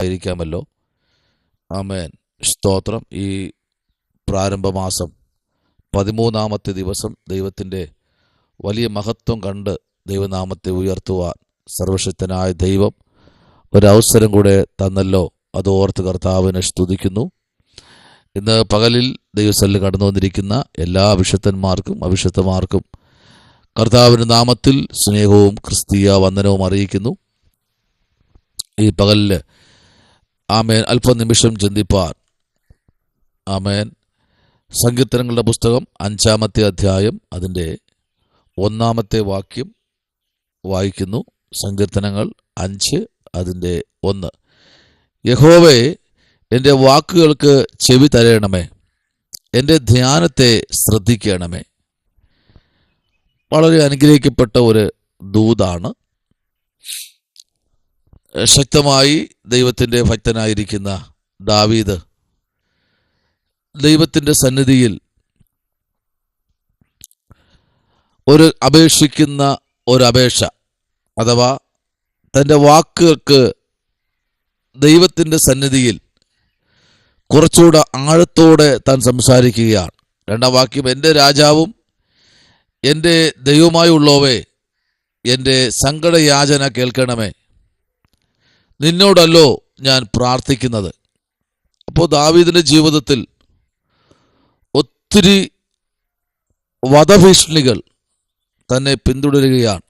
ആയിരിക്കാമല്ലോ. ആമേൻ. സ്തോത്രം. ഈ പ്രാരംഭമാസം 13-ാമത്തെ ദിവസം ദൈവത്തിൻ്റെ വലിയ മഹത്വം കണ്ട് ദൈവനാമത്തെ ഉയർത്തുവാൻ സർവശക്തനായ ദൈവം ഒരവസരം കൂടെ തന്നല്ലോ. അത് ഓർത്ത് കർത്താവിനെ സ്തുതിക്കുന്നു. ഇന്ന് പകലിൽ ദൈവസന്നിധിയിൽ കടന്നു വന്നിരിക്കുന്ന എല്ലാ അഭിഷിക്തന്മാർക്കും അഭിഷിക്തമാർക്കും കർത്താവിൻ്റെ നാമത്തിൽ സ്നേഹവും ക്രിസ്തീയ വന്ദനവും അറിയിക്കുന്നു. ഈ പകലിൽ ആമേൻ അല്പനിമിഷം ചിന്തിപ്പാൻ ആമേൻ സങ്കീർത്തനങ്ങളുടെ പുസ്തകം 5-ാമത്തെ അധ്യായം അതിൻ്റെ 1-ാമത്തെ വാക്യം വായിക്കുന്നു. സങ്കീർത്തനങ്ങൾ 5 അതിൻ്റെ 1. യഹോവേ, എൻ്റെ വാക്കുകൾക്ക് ചെവി തരയണമേ, എൻ്റെ ധ്യാനത്തെ ശ്രദ്ധിക്കണമേ. വളരെ അനുഗ്രഹിക്കപ്പെട്ട ഒരു ദൂതാണ്. ശക്തമായി ദൈവത്തിൻ്റെ ഭക്തനായിരിക്കുന്ന ദാവീദ് ദൈവത്തിൻ്റെ സന്നിധിയിൽ അപേക്ഷിക്കുന്ന ഒരപേക്ഷ, അഥവാ തൻ്റെ വാക്കുകൾക്ക് ദൈവത്തിൻ്റെ സന്നിധിയിൽ കുറച്ചുകൂടെ ആഴത്തോടെ താൻ സംസാരിക്കുകയാണ്. 2-ാം വാക്യം, എൻ്റെ രാജാവും എൻ്റെ ദൈവമായുള്ളവേ, എൻ്റെ സങ്കടയാചന കേൾക്കണമേ, നിന്നോടല്ലോ ഞാൻ പ്രാർത്ഥിക്കുന്നത്. അപ്പോൾ ദാവീദിൻ്റെ ജീവിതത്തിൽ ഒത്തിരി വധഭീഷണികൾ തന്നെ പിന്തുടരുകയാണ്.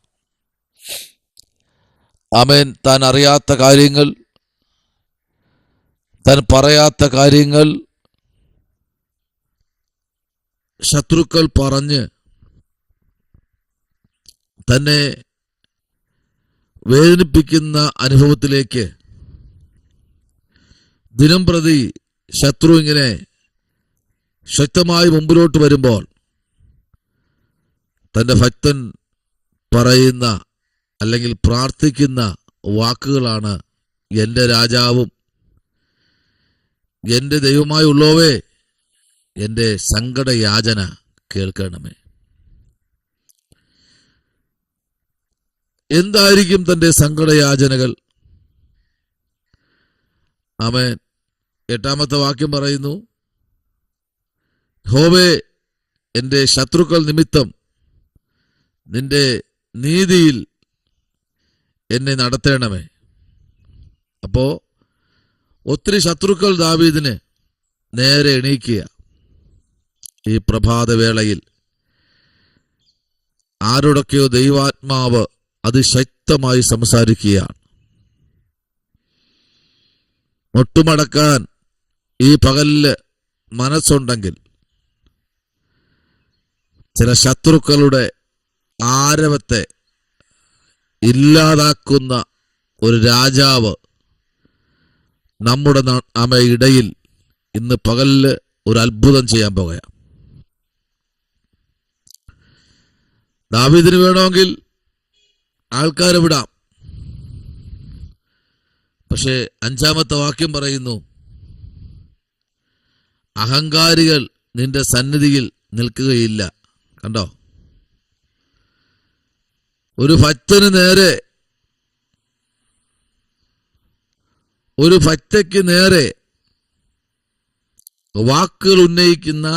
ആമേൻ. താൻ അറിയാത്ത കാര്യങ്ങൾ, താൻ പറയാത്ത കാര്യങ്ങൾ ശത്രുക്കൾ പറഞ്ഞ് തന്നെ വേദനിപ്പിക്കുന്ന അനുഭവത്തിലേക്ക് ദിനം പ്രതി ശത്രു ഇങ്ങനെ ശക്തമായി മുമ്പിലോട്ട് വരുമ്പോൾ തൻ്റെ ഭക്തൻ പറയുന്ന അല്ലെങ്കിൽ പ്രാർത്ഥിക്കുന്ന വാക്കുകളാണ്, എൻ്റെ രാജാവും എൻ്റെ ദൈവമായുള്ളവേ, എൻ്റെ സങ്കടയാചന കേൾക്കണമേ. എന്തായിരിക്കും തൻ്റെ സങ്കടയാചനകൾ? ആമേൻ. 8-ാമത്തെ വാക്യം പറയുന്നു, യഹോവേ, എൻ്റെ ശത്രുക്കൾ നിമിത്തം നിന്റെ നീതിയിൽ എന്നെ നടത്തണമേ. അപ്പോ ഒത്തിരി ശത്രുക്കൾ ദാവീദിന് നേരെ എണീക്കുക. ഈ പ്രഭാതവേളയിൽ ആരോടൊക്കെയോ ദൈവാത്മാവ് അതിശക്തമായി സംസാരിക്കുകയാണ്. മുട്ടുമടക്കാൻ ഈ പകലില് മനസ്സുണ്ടെങ്കിൽ ചില ശത്രുക്കളുടെ ആരവത്തെ ഇല്ലാതാക്കുന്ന ഒരു രാജാവ് നമ്മുടെ ഇടയിൽ ഇന്ന് പകലില് ഒരു അത്ഭുതം ചെയ്യാൻ പോകുകയാണ്. ദാവീദിന് വേണമെങ്കിൽ ആൾക്കാരെ വിടാം. പക്ഷേ 5-ാമത്തെ വാക്യം പറയുന്നു, അഹങ്കാരികൾ നിന്റെ സന്നിധിയിൽ നിൽക്കുകയില്ല. കണ്ടോ? ഒരു ഭക്തന് നേരെ, ഒരു ഭക്തയ്ക്ക് നേരെ വാക്കുകൾ ഉന്നയിക്കുന്ന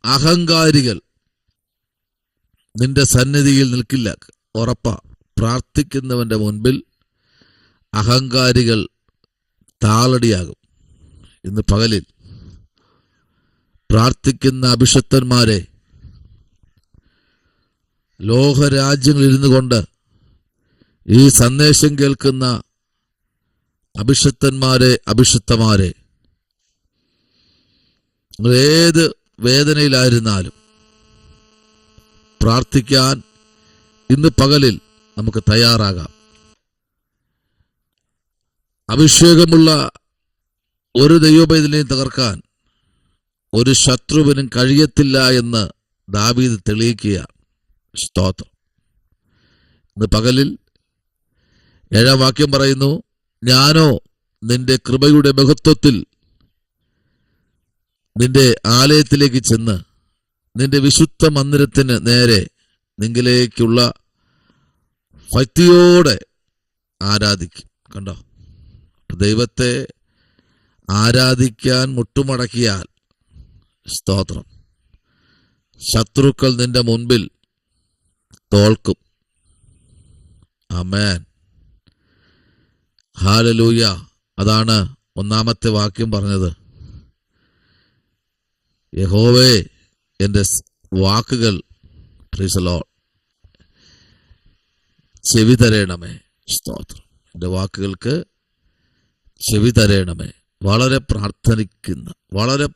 അഹങ്കാരികൾ നിന്റെ സന്നിധിയിൽ നിൽക്കില്ല. ഉറപ്പാ. പ്രാർത്ഥിക്കുന്നവന്റെ മുൻപിൽ അഹങ്കാരികൾ താളടിയാകും. ഇന്ന് പകലിൽ പ്രാർത്ഥിക്കുന്ന അഭിഷിക്തന്മാരെ, ലോകരാജ്യങ്ങളിൽ ഇരുന്നു കൊണ്ട് ഈ സന്ദേശം കേൾക്കുന്ന അഭിഷിക്തന്മാരെ, അഭിഷിക്തമാരെ, ഏത് വേദനയിലായിരുന്നാലും പ്രാർത്ഥിക്കാൻ ഇന്ന് പകലിൽ നമുക്ക് തയ്യാറാകാം. അഭിഷേകമുള്ള ഒരു ദൈവപൈതലിനെ തകർക്കാൻ ഒരു ശത്രുവിനും കഴിയത്തില്ല എന്ന് ദാവീദ് തെളിയിക്കുകയാണ്. സ്തോത്രം. ഇന്ന് പകലിൽ 7-ാം വാക്യം പറയുന്നു, ഞാനോ നിന്റെ കൃപയുടെ മഹത്വത്തിൽ നിന്റെ ആലയത്തിലേക്ക് ചെന്ന് നിന്റെ വിശുദ്ധ മന്ദിരത്തിന് നേരെ നിങ്കിലേക്കുള്ള ഭക്തിയോടെ ആരാധിക്കും. കണ്ടോ? ദൈവത്തെ ആരാധിക്കാൻ മുട്ടുമടക്കിയാൽ സ്തോത്രം, ശത്രുക്കൾ നിന്റെ മുൻപിൽ തോൽക്കും. ആമേൻ, ഹല്ലേലൂയ. അതാണ് ഒന്നാമത്തെ വാക്യം പറഞ്ഞത്. യഹോവേ എൻ്റെ വാക്കുകൾ പ്രൈസ് ദി ലോർഡ് ചെവി തരേണമേ. സ്തോത്രം, എൻ്റെ വാക്കുകൾക്ക് ചെവി തരേണമേ. വളരെ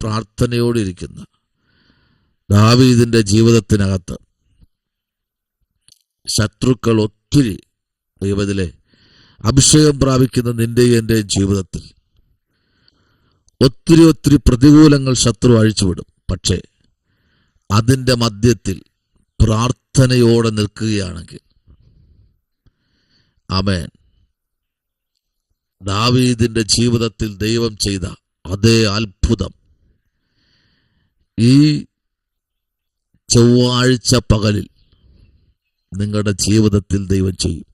പ്രാർത്ഥനയോടിരിക്കുന്ന ദാവീദിന്റെ ജീവിതത്തിനകത്ത് ശത്രുക്കൾ ഒത്തിരി, ദൈവത്തിലെ അഭിഷേകം പ്രാപിക്കുന്ന നിന്റെ എൻ്റെ ജീവിതത്തിൽ ഒത്തിരി പ്രതികൂലങ്ങൾ ശത്രു അഴിച്ചുവിടും. പക്ഷേ അതിൻ്റെ മധ്യത്തിൽ പ്രാർത്ഥനയോടെ നിൽക്കുകയാണെങ്കിൽ, ആമേൻ, ദാവീദിന്റെ ജീവിതത്തിൽ ദൈവം ചെയ്ത അതേ അത്ഭുതം ഈ ചൊവ്വാഴ്ച പകലിൽ നിങ്ങളുടെ ജീവിതത്തിൽ ദൈവം ചെയ്യും.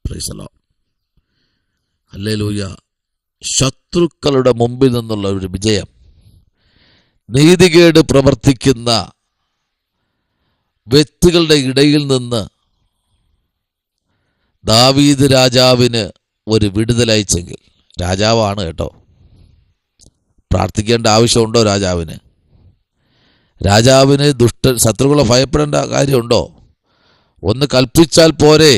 Praise the Lord, hallelujah. ശത്രുക്കളുടെ മുമ്പിൽ നിന്നുള്ള ഒരു വിജയം, നീതികേട് പ്രവർത്തിക്കുന്ന വ്യക്തികളുടെ ഇടയിൽ നിന്ന് ദാവീദ് രാജാവിന് ഒരു വിടുതലയച്ചെങ്കിൽ, രാജാവാണ് കേട്ടോ, പ്രാർത്ഥിക്കേണ്ട ആവശ്യമുണ്ടോ രാജാവിന്? രാജാവിന് ശത്രുക്കളെ ഭയപ്പെടേണ്ട കാര്യമുണ്ടോ? ഒന്ന് കൽപ്പിച്ചാൽ പോരെ?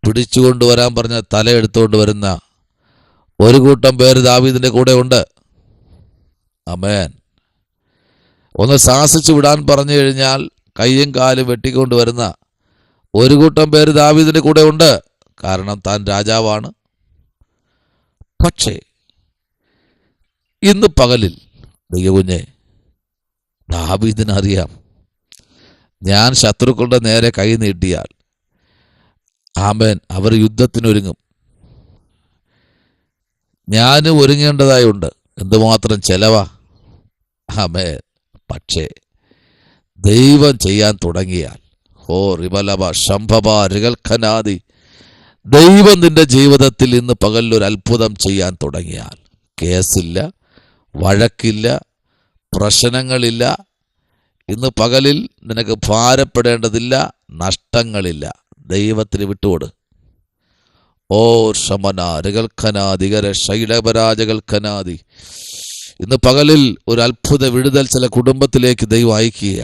പിടിച്ചുകൊണ്ടുവരാൻ പറഞ്ഞ തല എടുത്തുകൊണ്ട് വരുന്ന ഒരു കൂട്ടം പേര് ദാവീദിന്റെ കൂടെ ഉണ്ട്. ആമേൻ. ഒന്ന് ശാസിച്ചു വിടാൻ പറഞ്ഞു കഴിഞ്ഞാൽ കയ്യും കാലും വെട്ടിക്കൊണ്ടുവരുന്ന ഒരു കൂട്ടം പേര് ദാവീദിന്റെ കൂടെ ഉണ്ട്. കാരണം താൻ രാജാവാണ്. പക്ഷേ ഇന്ന് പകലിൽ ദൈവകുഞ്ഞെ, ദാവീദിനറിയാം, ഞാൻ ശത്രുക്കളുടെ നേരെ കൈ നീട്ടിയാൽ ആമേൻ അവർ യുദ്ധത്തിനൊരുങ്ങും. ഞാൻ ഒരുങ്ങേണ്ടതായുണ്ട്. എന്തുമാത്രം ചെലവാ, ആമേൻ. പക്ഷേ ദൈവം ചെയ്യാൻ തുടങ്ങിയാൽ, ഓ റിബലബ ശംഭബ രികൽഖനാദി, ദൈവം നിന്റെ ജീവിതത്തിൽ ഇന്ന് പകലൊരു അത്ഭുതം ചെയ്യാൻ തുടങ്ങിയാൽ, കേസില്ല, വഴക്കില്ല, പ്രശ്നങ്ങളില്ല, ഇന്ന് പകലിൽ നിനക്ക് ഭാരപ്പെടേണ്ടതില്ല, നഷ്ടങ്ങളില്ല. ദൈവത്തിന് വിട്ടുകൊട്. ഓ ശമന രികൽഖനാദികര ശൈലപരാജകൽഖനാദി, ഇന്ന് പകലിൽ ഒരു അത്ഭുത വിടുതൽ ചില കുടുംബത്തിലേക്ക് ദൈവം അയക്കുക.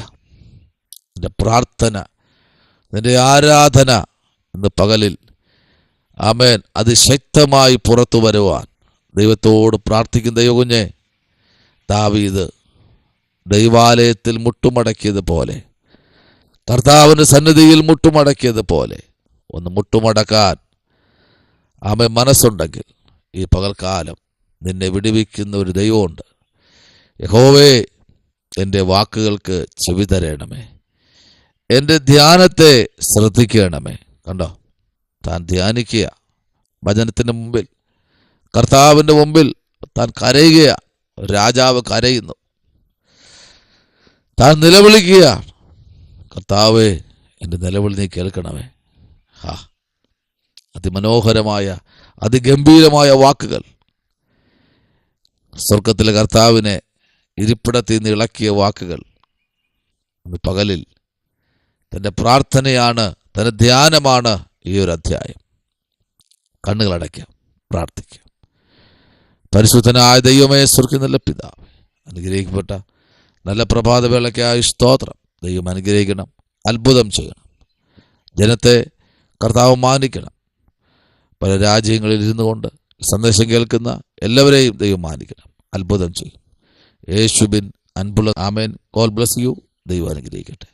നിന്റെ പ്രാർത്ഥന, നിന്റെ ആരാധന ഇന്ന് പകലിൽ, ആമേൻ, അതിശക്തമായി പുറത്തു വരുവാൻ ദൈവത്തോട് പ്രാർത്ഥിക്കുന്ന ദൈവകുഞ്ഞെ, ദാവീദ് ദൈവാലയത്തിൽ മുട്ടുമടക്കിയതുപോലെ, കർത്താവിന്റെ സന്നിധിയിൽ മുട്ടുമടക്കിയതുപോലെ ഒന്ന് മുട്ടുമടക്കാൻ ആമേൻ മനസ്സുണ്ടെങ്കിൽ, ഈ പകൽക്കാലം നിന്നെ വിടുവിക്കുന്ന ഒരു ദൈവമുണ്ട്. യഹോവേ, എൻ്റെ വാക്കുകൾക്ക് ചെവി തരണമേ, എൻ്റെ ധ്യാനത്തെ ശ്രദ്ധിക്കണമേ. കണ്ടോ, താൻ ധ്യാനിക്കുക, വചനത്തിന് മുമ്പിൽ, കർത്താവിൻ്റെ മുമ്പിൽ താൻ കരയുക. രാജാവ് കരയുന്നു, താൻ നിലവിളിക്കുക, കർത്താവേ എൻ്റെ നിലവിളി നീ കേൾക്കണമേ. അതിമനോഹരമായ അതിഗംഭീരമായ വാക്കുകൾ, സ്വർഗത്തിലെ കർത്താവിനെ ഇരിപ്പിടത്തിൽ നിന്ന് ഇളക്കിയ വാക്കുകൾ. ഇന്ന് പകലിൽ തൻ്റെ പ്രാർത്ഥനയാണ്, തൻ്റെ ധ്യാനമാണ് ഈ ഒരു അധ്യായം. കണ്ണുകളടയ്ക്കാം, പ്രാർത്ഥിക്കാം. പരിശുദ്ധനായ ദൈവമേ, സ്വർഗ്ഗത്തിലെ പിതാവേ, അനുഗ്രഹിക്കപ്പെട്ട നല്ല പ്രഭാതവേളയ്ക്കായി സ്തോത്രം. ദൈവം അനുഗ്രഹിക്കണം, അത്ഭുതം ചെയ്യണം, ജനത്തെ കർത്താവ് മാനിക്കണം. പല രാജ്യങ്ങളിൽ ഇരുന്നു കൊണ്ട് സന്ദേശം കേൾക്കുന്ന എല്ലാവരെയും ദൈവം മാനിക്കണം, അത്ഭുതം ചെയ്യും. യേശുവിൻ അൻപുള്ള ആമേൻ. God bless you. ദൈവം അനുഗ്രഹിക്കട്ടെ.